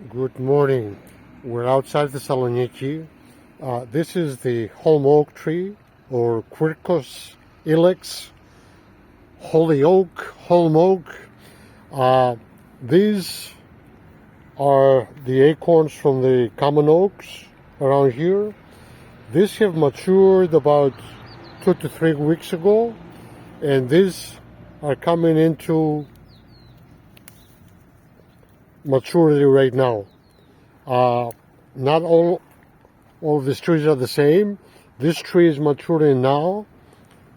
Good morning. We're outside Thessaloniki. This is the Holm oak tree, or Quercus, Ilex, holy oak, Holm oak. These are the acorns from the common oaks around here. These have matured about 2 to 3 weeks ago, and these are coming into maturity right now. Not all of these trees are the same. This tree is maturing now.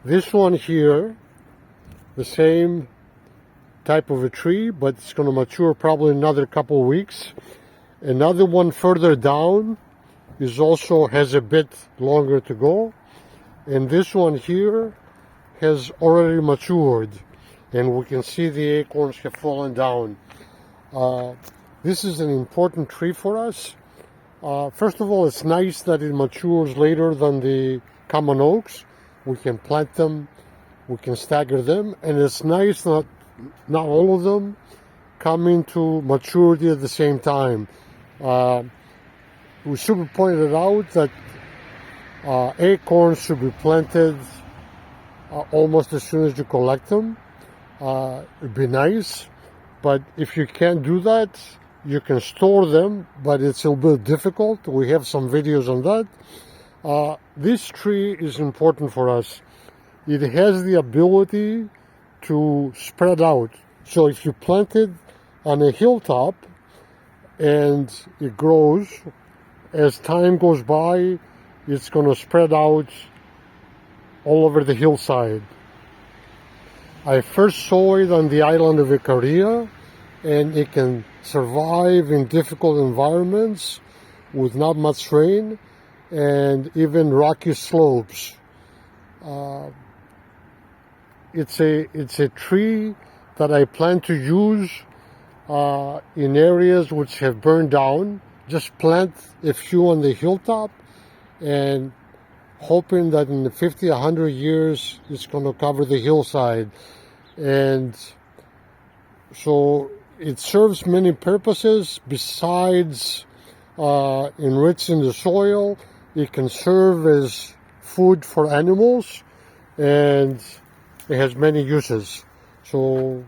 This one here, the same type of a tree, but it's going to mature probably another couple of weeks. Another one further down is also has a bit longer to go, and this one here has already matured, and we can see the acorns have fallen down. This is an important tree for us. First of all, it's nice that it matures later than the common oaks. We can plant them, we can stagger them, and it's nice that not all of them come into maturity at the same time. We should be pointed out that acorns should be planted almost as soon as you collect them. It'd be nice, but if you can't do that, you can store them, but it's a little bit difficult. We have some videos on that. This tree is important for us. It has the ability to spread out. So if you plant it on a hilltop and it grows, as time goes by, it's going to spread out all over the hillside. I first saw it on the island of Icaria, and it can survive in difficult environments with not much rain and even rocky slopes. It's a tree that I plan to use in areas which have burned down. Just plant a few on the hilltop and hoping that in 50, 100 years it's going to cover the hillside. And so it serves many purposes besides enriching the soil. It can serve as food for animals, and it has many uses. So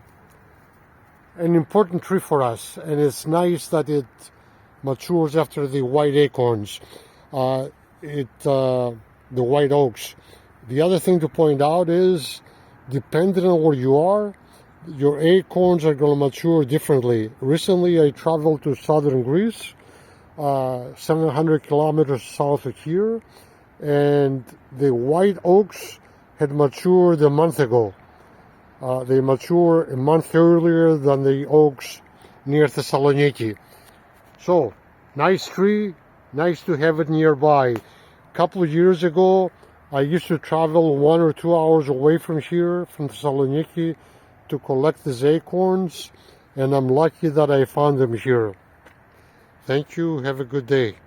an important tree for us, and it's nice that it matures after the white acorns, the white oaks. The other thing to point out is, depending on where you are, your acorns are going to mature differently. Recently, I traveled to southern Greece, 700 kilometers south of here, and the white oaks had matured a month ago. They mature a month earlier than the oaks near Thessaloniki. So, nice tree, nice to have it nearby. A couple of years ago, I used to travel 1 or 2 hours away from here, from Thessaloniki, to collect these acorns, and I'm lucky that I found them here. Thank you. Have a good day.